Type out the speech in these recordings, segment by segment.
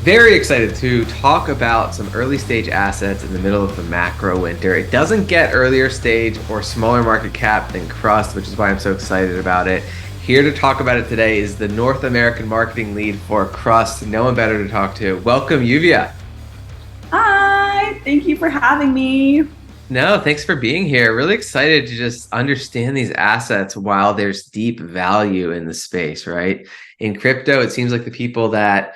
Very excited to talk about some early stage assets in the middle of the macro winter. It doesn't get earlier stage or smaller market cap than Crust, which is why I'm so excited about it. Here to talk about it today is the North American marketing lead for Crust. No one better to talk to. Welcome, Yuvia. Hi, thank you for having me. No, thanks for being here. Really excited to just understand these assets while there's deep value in the space, right? In crypto, it seems like the people that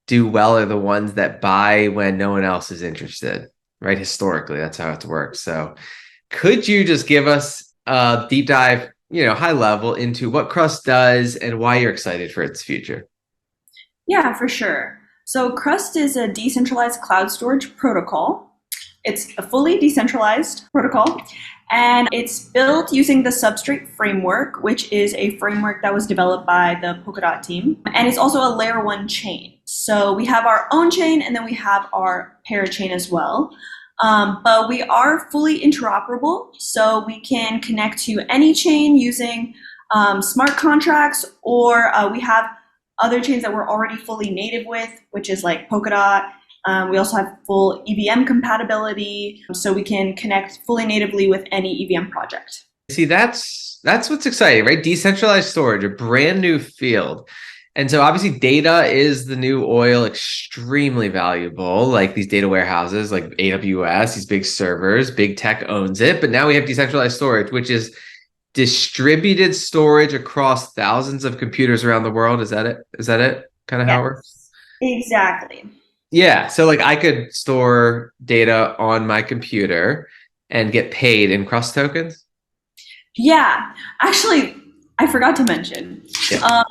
do well are the ones that buy when no one else is interested, right? Historically, that's how it works. So could you just give us a deep dive, high level into what Crust does and why you're excited for its future? Yeah, for sure. So Crust is a decentralized cloud storage protocol. It's a fully decentralized protocol, and it's built using the Substrate framework, which is a framework that was developed by the Polkadot team. And it's also a layer one chain. So we have our own chain, and then we have our parachain as well. But we are fully interoperable, so we can connect to any chain using smart contracts, or we have other chains that we're already fully native with, which is like Polkadot. We also have full EVM compatibility, so we can connect fully natively with any EVM project. See, that's what's exciting, right? Decentralized storage, a brand new field. And so obviously data is the new oil, extremely valuable, like these data warehouses like AWS, these big servers, big tech owns it. But now we have decentralized storage, which is distributed storage across thousands of computers around the world. Is that it? Is that it? Kind of how it works? Yes, exactly. Yeah. So like I could store data on my computer and get paid in Crust tokens. Yeah, actually, I forgot to mention, Yeah.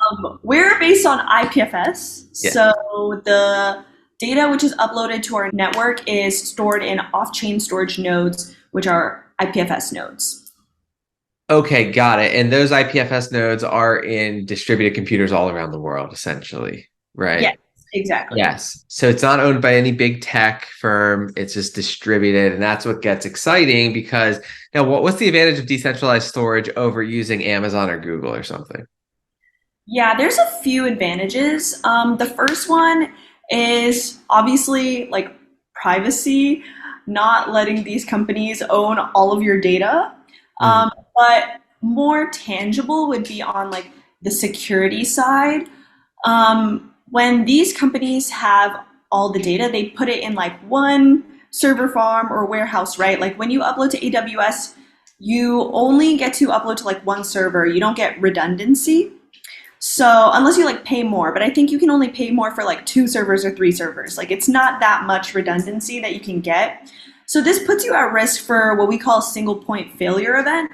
we're based on IPFS. Yeah. So the data which is uploaded to our network is stored in off-chain storage nodes, which are IPFS nodes. Okay, got it. And those IPFS nodes are in distributed computers all around the world, essentially, right? Yes, exactly. Yes. So it's not owned by any big tech firm. It's just distributed. And that's what gets exciting because now what's the advantage of decentralized storage over using Amazon or Google or something? Yeah, there's a few advantages. The first one is obviously like privacy, not letting these companies own all of your data. Mhm. But more tangible would be on like the security side. When these companies have all the data, they put it in like one server farm or warehouse, right? Like when you upload to AWS, you only get to upload to like one server. You don't get redundancy. So unless you like pay more, but I think you can only pay more for like two servers or three servers. Like it's not that much redundancy that you can get. So this puts you at risk for what we call a single point failure event,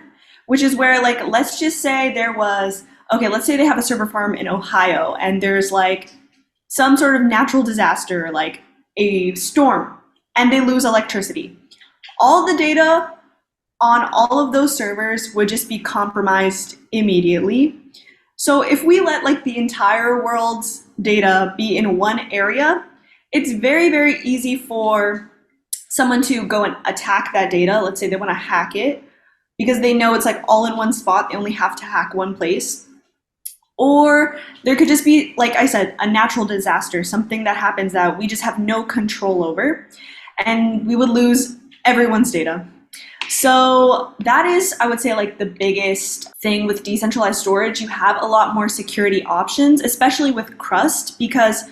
which is where like, let's just say let's say they have a server farm in Ohio and there's like some sort of natural disaster, like a storm, and they lose electricity. All the data on all of those servers would just be compromised immediately. So if we let like the entire world's data be in one area, it's very, very easy for someone to go and attack that data. Let's say they want to hack it because they know it's like all in one spot. They only have to hack one place. Or there could just be, like I said, a natural disaster, something that happens that we just have no control over, and we would lose everyone's data. So that is, I would say, like the biggest thing with decentralized storage. You have a lot more security options, especially with Crust, because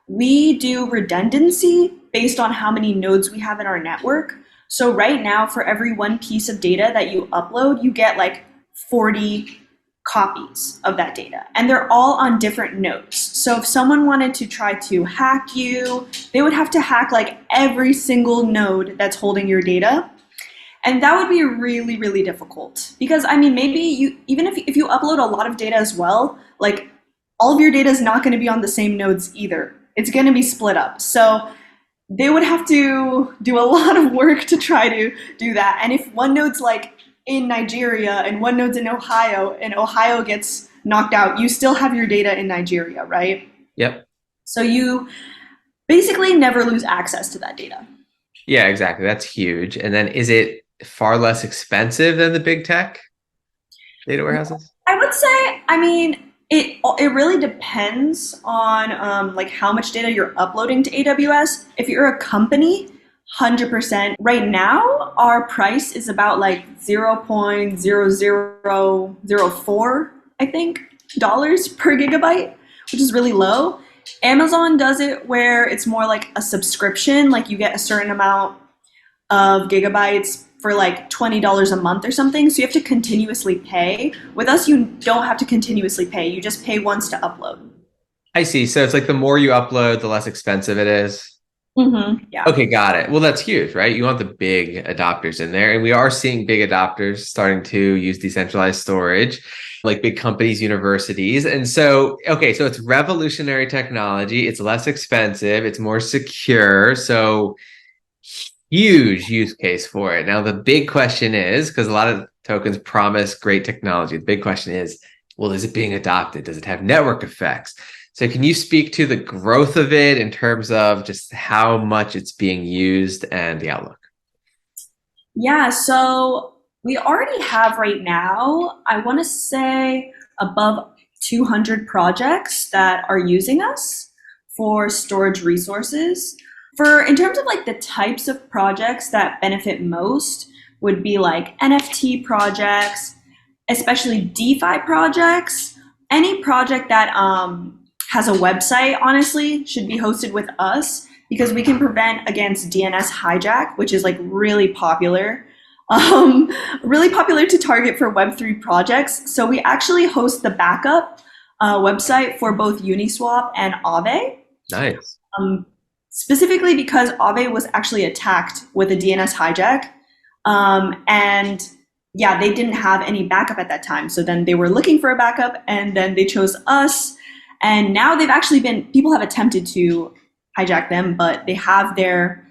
we do redundancy based on how many nodes we have in our network. So right now, for every one piece of data that you upload, you get like 40 copies of that data, and they're all on different nodes. So if someone wanted to try to hack you, they would have to hack like every single node that's holding your data. And that would be really, really difficult because I mean, maybe you, even if you upload a lot of data as well, like all of your data is not going to be on the same nodes either. It's going to be split up. So they would have to do a lot of work to try to do that. And if one node's like in Nigeria and one node's in Ohio and Ohio gets knocked out, you still have your data in Nigeria, right? Yep. So you basically never lose access to that data. Yeah, exactly. That's huge. And then is it far less expensive than the big tech data warehouses? I would say, I mean, It really depends on like how much data you're uploading to AWS. If you're a company, 100%. Right now, our price is about like 0.0004, I think, dollars per gigabyte, which is really low. Amazon does it where it's more like a subscription, like you get a certain amount of gigabytes for like $20 a month or something. So you have to continuously pay. With us, you don't have to continuously pay. You just pay once to upload. I see. So it's like the more you upload, the less expensive it is. Yeah. Okay, got it. Well, that's huge, right? You want the big adopters in there. And we are seeing big adopters starting to use decentralized storage, like big companies, universities. And so, okay, so it's revolutionary technology. It's less expensive. It's more secure. So huge use case for it. Now, the big question is, because a lot of tokens promise great technology, the big question is, well, is it being adopted? Does it have network effects? So can you speak to the growth of it in terms of just how much it's being used and the outlook? Yeah, so we already have right now, I want to say above 200 projects that are using us for storage resources. For in terms of like the types of projects that benefit most would be like NFT projects, especially DeFi projects, any project that has a website, honestly, should be hosted with us because we can prevent against DNS hijack, which is like really popular. Really popular to target for Web3 projects. So we actually host the backup website for both Uniswap and Aave. Nice. Specifically because Aave was actually attacked with a DNS hijack. And yeah, they didn't have any backup at that time. So then they were looking for a backup and then they chose us. And now they've actually been, people have attempted to hijack them, but they have their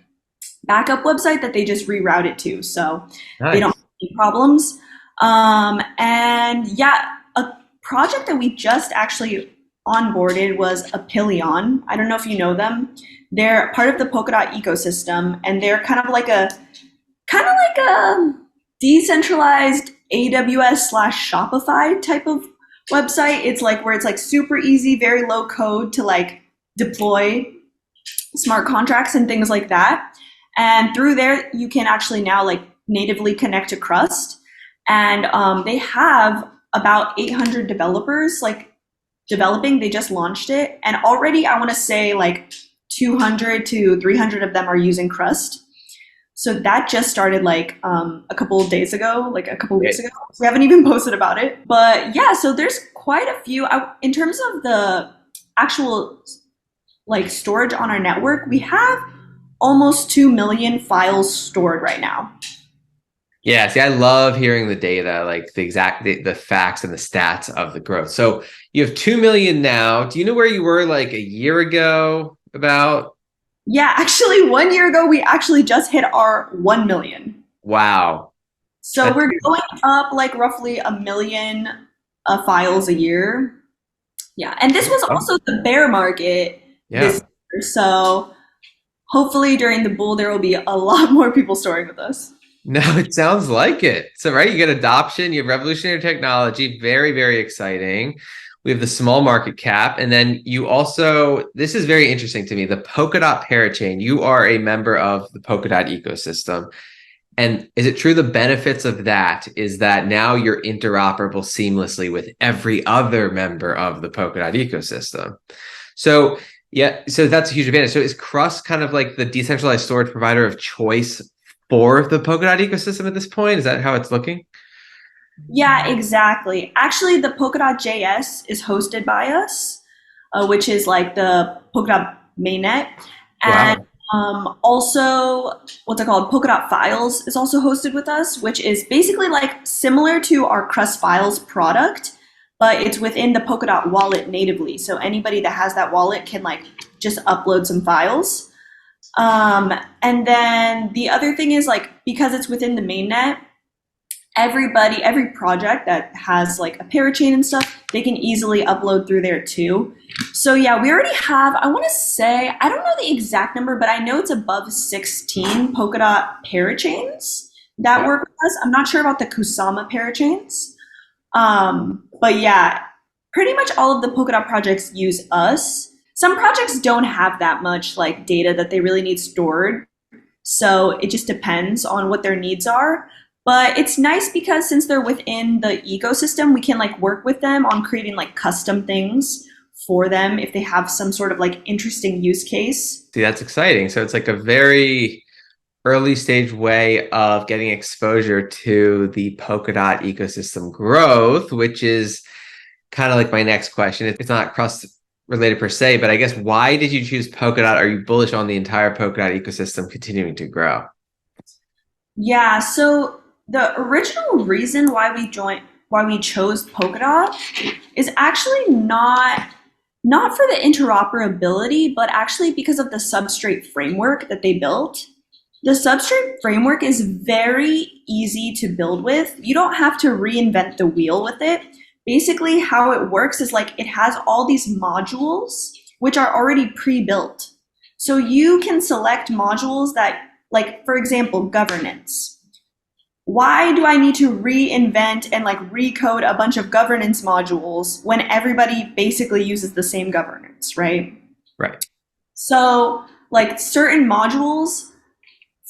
backup website that they just reroute it to. So they Nice. don't have any problems. And yeah, a project that we just actually onboarded was Apillion. I don't know if you know them. They're part of the Polkadot ecosystem, and they're kind of like a decentralized AWS slash Shopify type of website. It's like where it's like super easy, very low code to like deploy smart contracts and things like that. And through there, you can actually now like natively connect to Crust. And they have about 800 developers like developing. They just launched it. And already I want to say like 200 to 300 of them are using Crust. So that just started like a couple of days ago, like a couple of weeks ago. So we haven't even posted about it. But yeah, so there's quite a few. In terms of the actual like storage on our network, we have almost 2 million files stored right now. Yeah, see, I love hearing the data, like the facts and the stats of the growth. So you have 2 million now. Do you know where you were like a year ago about? Yeah, actually, 1 year ago, we actually just hit our 1 million. Wow. So That's we're going up like roughly a million files a year. Yeah, and this was also the bear market yeah. this year. So hopefully during the bull, there will be a lot more people storing with us. No, it sounds like it. So, right, you get adoption, you have revolutionary technology, very, very exciting. We have the small market cap. And then you also, this is very interesting to me, the Polkadot parachain. You are a member of the Polkadot ecosystem. And is it true the benefits of that is that now you're interoperable seamlessly with every other member of the Polkadot ecosystem? So, yeah, so that's a huge advantage. So is Crust kind of like the decentralized storage provider of choice for the Polkadot ecosystem at this point? Is that how it's looking? Yeah, exactly. Actually, the Polkadot JS is hosted by us, which is like the Polkadot mainnet. And Wow. also, what's it called? Polkadot Files is also hosted with us, which is basically like similar to our Crust Files product, but it's within the Polkadot wallet natively. So anybody that has that wallet can like just upload some files. And then the other thing is like because it's within the mainnet, every project that has like a parachain and stuff, they can easily upload through there too. So yeah, we already have, I want to say, I don't know the exact number, but I know it's above 16 Polkadot parachains that work with us. I'm not sure about the Kusama parachains. But yeah, pretty much all of the Polkadot projects use us. Some projects don't have that much like data that they really need stored. So it just depends on what their needs are. But it's nice because since they're within the ecosystem, we can like work with them on creating like custom things for them if they have some sort of like interesting use case. See, that's exciting. So it's like a very early stage way of getting exposure to the Polkadot ecosystem growth, which is kind of like my next question. It's not Crust related per se, but I guess why did you choose Polkadot? Are you bullish on the entire Polkadot ecosystem continuing to grow? Yeah, so the original reason why we chose Polkadot is actually not for the interoperability, but actually because of the substrate framework that they built. The substrate framework is very easy to build with. You don't have to reinvent the wheel with it. Basically, how it works is like it has all these modules which are already pre-built. So you can select modules that, like, for example, governance. Why do I need to reinvent and like recode a bunch of governance modules when everybody basically uses the same governance, right? Right. So, like certain modules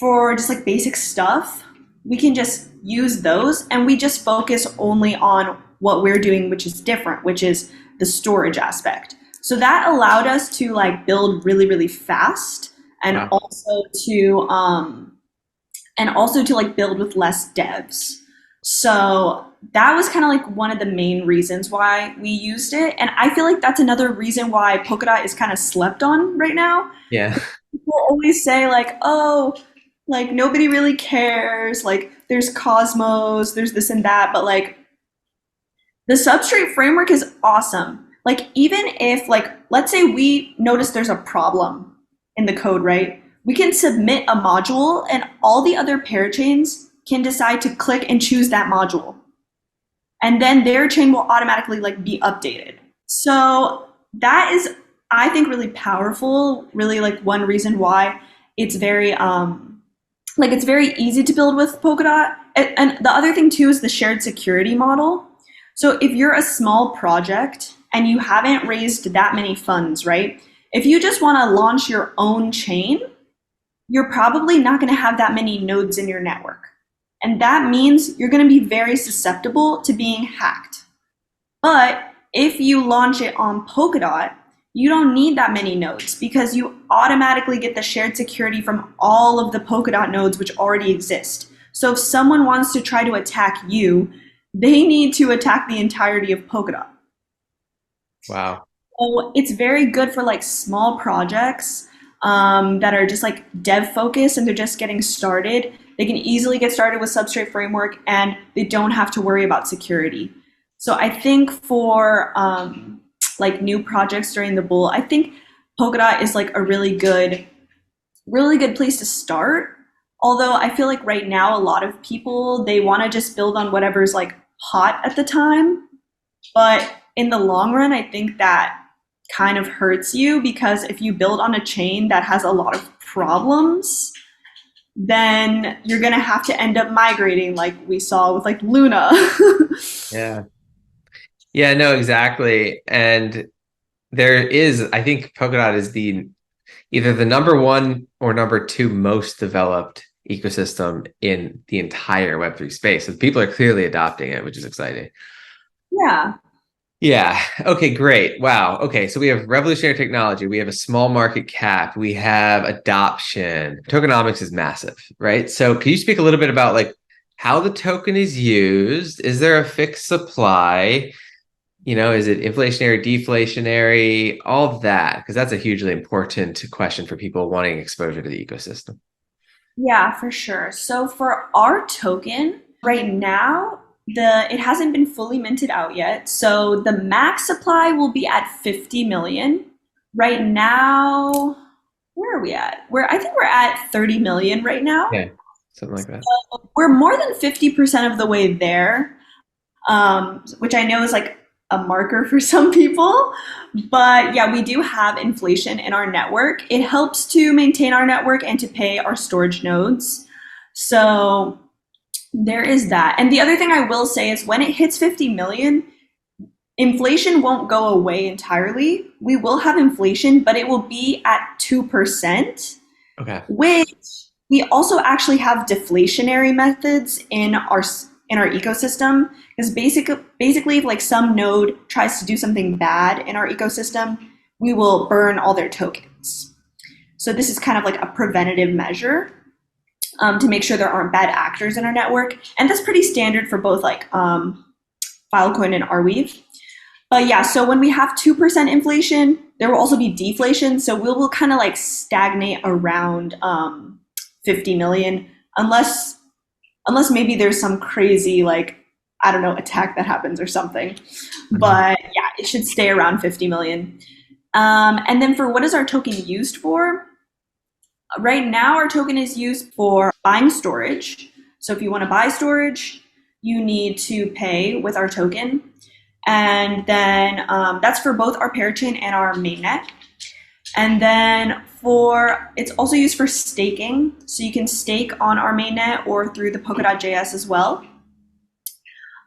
for just like basic stuff, we can just use those and we just focus only on what we're doing, which is different, which is the storage aspect. So that allowed us to like build really, really fast and Wow. also to like build with less devs. So that was kind of like one of the main reasons why we used it. And I feel like that's another reason why Polkadot is kind of slept on right now. Yeah. People always say like, oh, like nobody really cares. Like there's Cosmos, there's this and that, but like the substrate framework is awesome. Like even if like let's say we notice there's a problem in the code, right? We can submit a module and all the other parachains can decide to click and choose that module. And then their chain will automatically like be updated. So that is, I think, really powerful, really like one reason why it's very like it's very easy to build with Polkadot. And the other thing too is the shared security model. So if you're a small project and you haven't raised that many funds, right? If you just want to launch your own chain, you're probably not going to have that many nodes in your network. And that means you're going to be very susceptible to being hacked. But if you launch it on Polkadot, you don't need that many nodes because you automatically get the shared security from all of the Polkadot nodes which already exist. So if someone wants to try to attack you, they need to attack the entirety of Polkadot. Wow. So it's very good for like small projects that are just like dev focused and they're just getting started. They can easily get started with Substrate Framework and they don't have to worry about security. So I think for like new projects during the bull, I think Polkadot is like a really good place to start. Although I feel like right now a lot of people, they want to just build on whatever's like hot at the time. But in the long run, I think that kind of hurts you because if you build on a chain that has a lot of problems, then you're going to have to end up migrating like we saw with like Luna. Yeah. Yeah, no, exactly. And there is, I think Polkadot is the either the number one or number two most developed ecosystem in the entire Web3 space. So people are clearly adopting it, which is exciting. Yeah. Yeah. Okay, great. Wow. Okay, so we have revolutionary technology. We have a small market cap. We have adoption. Tokenomics is massive, right? So can you speak a little bit about like how the token is used? Is there a fixed supply? You know, is it inflationary, deflationary, all of that? Because that's a hugely important question for people wanting exposure to the ecosystem. Yeah, for sure. So for our token, right now, it hasn't been fully minted out yet. So the max supply will be at 50 million. Right now, where are we at? I think we're at 30 million right now. Yeah, something like that. We're more than 50% of the way there, which I know is like a marker for some people. But yeah, we do have inflation in our network. It helps to maintain our network and to pay our storage nodes. So there is that. And the other thing I will say is when it hits 50 million, inflation won't go away entirely. We will have inflation, but it will be at 2%, Okay. which we also actually have deflationary methods in our ecosystem. Because basically, if like some node tries to do something bad in our ecosystem, we will burn all their tokens. So this is kind of like a preventative measure to make sure there aren't bad actors in our network, and that's pretty standard for both like Filecoin and Arweave. But yeah, so when we have 2% inflation, there will also be deflation. So we will kind of like stagnate around 50 million, unless maybe there's some crazy like, I don't know, attack that happens or something. Mhm. But yeah, it should stay around 50 million. And then for what is our token used for? Right now, our token is used for buying storage. So if you want to buy storage, you need to pay with our token. And then that's for both our parachain and our mainnet. And then it's also used for staking. So you can stake on our mainnet or through the Polkadot JS as well.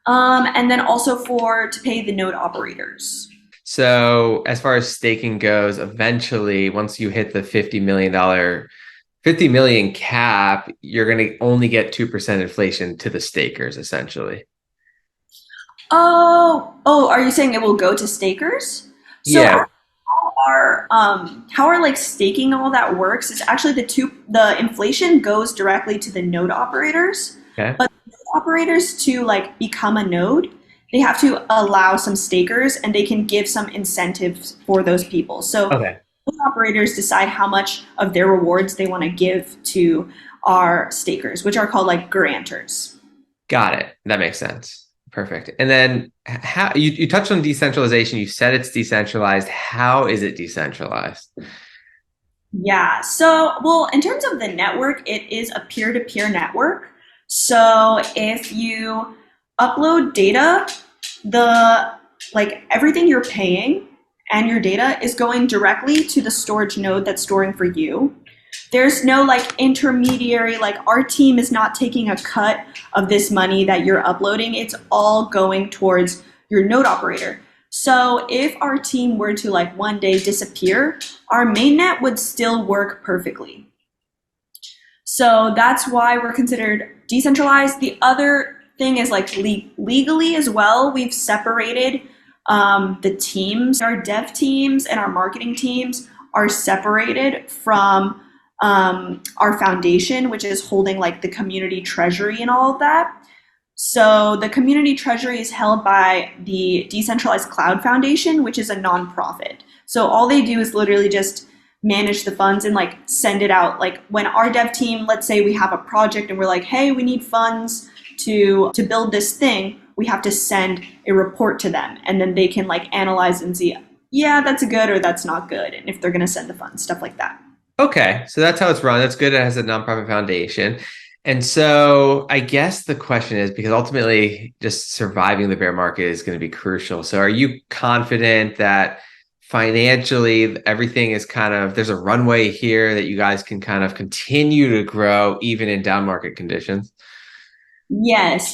And then also to pay the node operators. So as far as staking goes, eventually, once you hit the $50 million cap, you're going to only get 2% inflation to the stakers, essentially. Oh, are you saying it will go to stakers? So Yeah. how our like staking all that works is actually the inflation goes directly to the node operators, Okay. but the node operators to like become a node, they have to allow some stakers and they can give some incentives for those people. So Okay. node operators decide how much of their rewards they want to give to our stakers, which are called like grantors. Got it. That makes sense. Perfect. And then how you touched on decentralization. You said it's decentralized. How is it decentralized? Yeah. So, well, in terms of the network, it is a peer-to-peer network. So, if you upload data, the like everything you're paying and your data is going directly to the storage node that's storing for you. There's no like intermediary, like our team is not taking a cut of this money that you're uploading. It's all going towards your node operator. So if our team were to like one day disappear, our mainnet would still work perfectly. So that's why we're considered decentralized. The other thing is like legally as well, we've separated the teams. Our dev teams and our marketing teams are separated from our foundation, which is holding like the community treasury and all of that. So the community treasury is held by the Decentralized Cloud Foundation, which is a nonprofit. So all they do is literally just manage the funds and like send it out. Like when our dev team, let's say we have a project and we're like, hey, we need funds to build this thing, we have to send a report to them and then they can like analyze and see, yeah, that's good or that's not good. And if they're going to send the funds, stuff like that. Okay, so that's how it's run. That's good. It has a nonprofit foundation. And so I guess the question is because ultimately just surviving the bear market is going to be crucial. So are you confident that financially everything is kind of there's a runway here that you guys can kind of continue to grow even in down market conditions? Yes,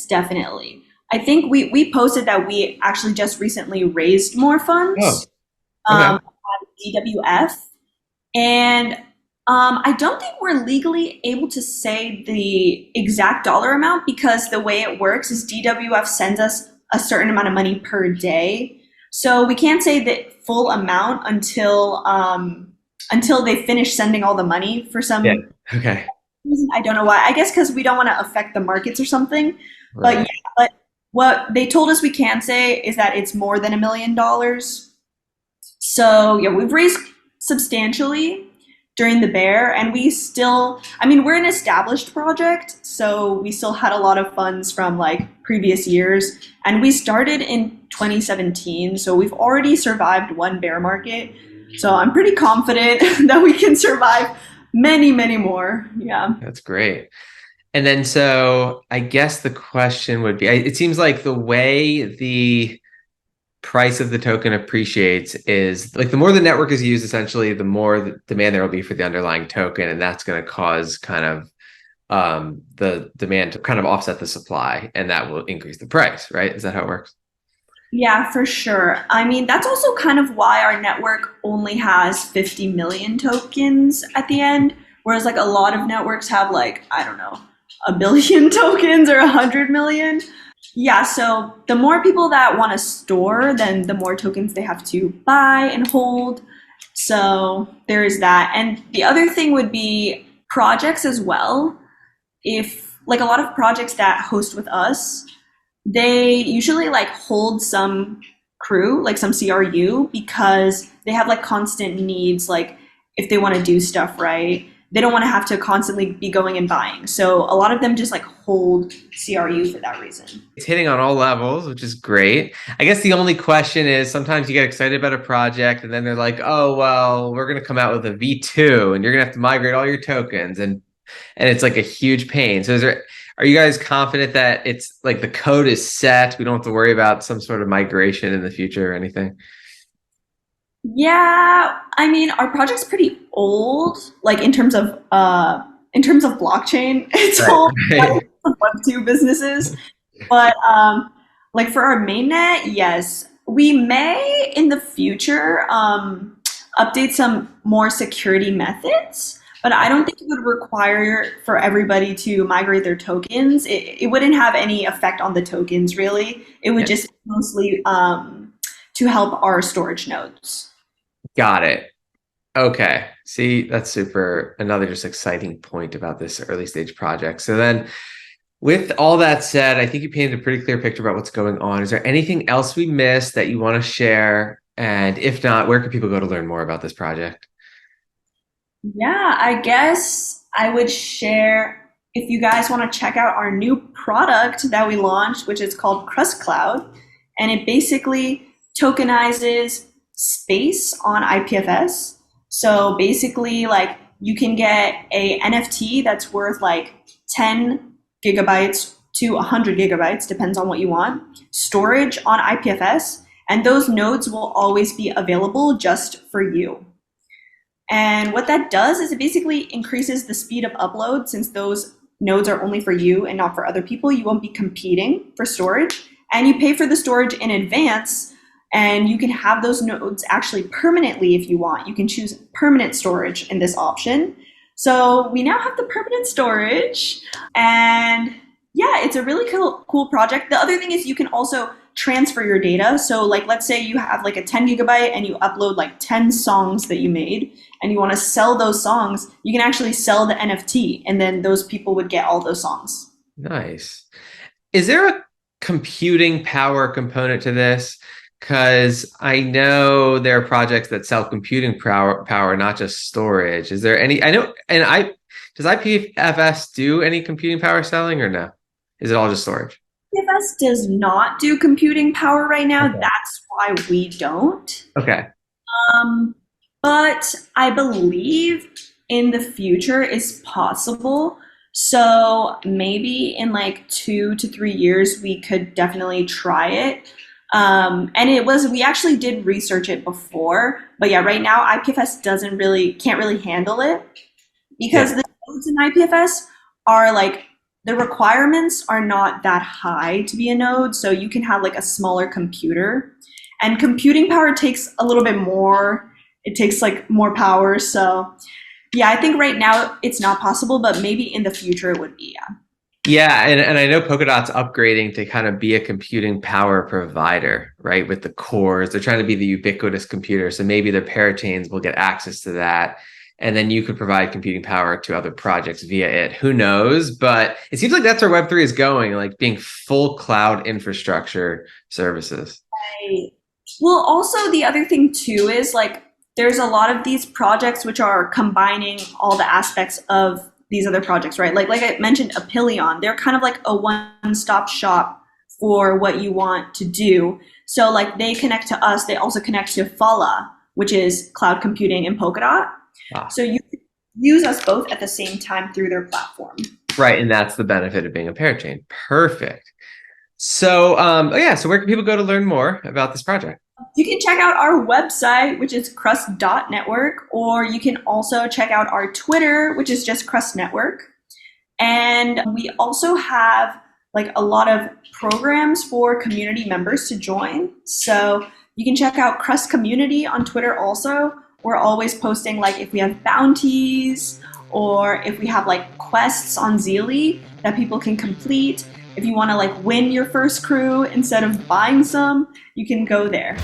definitely. I think we posted that we actually just recently raised more Oh, funds okay. on DWF. And I don't think we're legally able to say the exact dollar amount because the way it works is DWF sends us a certain amount of money per day. So we can't say the full amount until they finish sending all the money for Yeah. some Okay. reason. I don't know why. I guess because we don't want to affect the markets or something. But yeah, Right. but what they told us we can say is that it's more than $1 million. So yeah, we've raised substantially during the bear, and I mean, we're an established project, so we still had a lot of funds from like previous years, and we started in 2017, so we've already survived one bear market. So I'm pretty confident that we can survive many, many more. Yeah. That's great. And then so I guess the question would be it seems like the way the price of the token appreciates is like the more the network is used, essentially, the more the demand there will be for the underlying token, and that's going to cause kind of the demand to kind of offset the supply, and that will increase the price, right? Is that how it works? Yeah, for sure. I mean, that's also kind of why our network only has 50 million tokens at the end, whereas like a lot of networks have like, I don't know, a billion tokens or 100 million. Yeah, so the more people that want to store, then the more tokens they have to buy and hold. So there is that. And the other thing would be projects as well. If like a lot of projects that host with us, they usually like hold some crew, like some CRU, because they have like constant needs. Like if they want to do stuff right, they don't want to have to constantly be going and buying. So a lot of them just like hold CRU for that reason. It's hitting on all levels, which is great. I guess the only question is sometimes you get excited about a project and then they're like, oh, well, we're going to come out with a V2 and you're going to have to migrate all your tokens. And it's like a huge pain. So are you guys confident that it's like the code is set? We don't have to worry about some sort of migration in the future or anything? Yeah, I mean, our project's pretty old, like in terms of blockchain. It's Right. old Right. Web2 businesses. But like for our mainnet, yes, we may in the future update some more security methods, but I don't think it would require for everybody to migrate their tokens. It wouldn't have any effect on the tokens really. It would Yeah. just mostly to help our storage nodes. Got it. Okay. See, that's super. Another just exciting point about this early stage project. So then, with all that said, I think you painted a pretty clear picture about what's going on. Is there anything else we missed that you want to share? And if not, where can people go to learn more about this project? Yeah, I guess I would share if you guys want to check out our new product that we launched, which is called Crust Cloud. And it basically tokenizes space on IPFS. So basically, like you can get a NFT that's worth like 10 gigabytes to 100 gigabytes, depends on what you want, storage on IPFS. And those nodes will always be available just for you. And what that does is it basically increases the speed of upload since those nodes are only for you and not for other people. You won't be competing for storage. And you pay for the storage in advance, and you can have those nodes actually permanently if you want. You can choose permanent storage in this option. So we now have the permanent storage, and yeah, it's a really cool project. The other thing is you can also transfer your data. So like let's say you have like a 10 gigabyte and you upload like 10 songs that you made and you want to sell those songs, you can actually sell the NFT and then those people would get all those songs. Nice. Is there a computing power component to this? Because I know there are projects that sell computing power, not just storage. Is there any? I know, does IPFS do any computing power selling or no? Is it all just storage? PFS does not do computing power right now. Okay. That's why we don't. Okay. Um, but I believe in the future is possible. So maybe in like 2 to 3 years, we could definitely try it. And we actually did research it before, but yeah, right now IPFS can't really handle it Yeah. because the nodes in IPFS are like, the requirements are not that high to be a node. So you can have like a smaller computer and computing power takes a little bit more. It takes like more power. So yeah, I think right now it's not possible, but maybe in the future it would be. Yeah. Yeah, and I know Polkadot's upgrading to kind of be a computing power provider, right? With the cores, they're trying to be the ubiquitous computer. So maybe their parachains will get access to that. And then you could provide computing power to other projects via it. Who knows? But it seems like that's where Web3 is going, like being full cloud infrastructure services. Right. Well, also the other thing too is like there's a lot of these projects which are combining all the aspects of these other projects, right? Like I mentioned, Apillion, they're kind of like a one-stop shop for what you want to do. So like they connect to us, they also connect to Fala, which is cloud computing in Polkadot. Ah, So you can use us both at the same time through their platform. right. And that's the benefit of being a parachain. Perfect. So, oh yeah. So where can people go to learn more about this project? You can check out our website, which is crust.network, or you can also check out our Twitter, which is just Crust Network. And we also have like a lot of programs for community members to join. So you can check out Crust Community on Twitter also. We're always posting like if we have bounties or if we have like quests on Zealy that people can complete. If you want to like win your first crew instead of buying some, you can go there.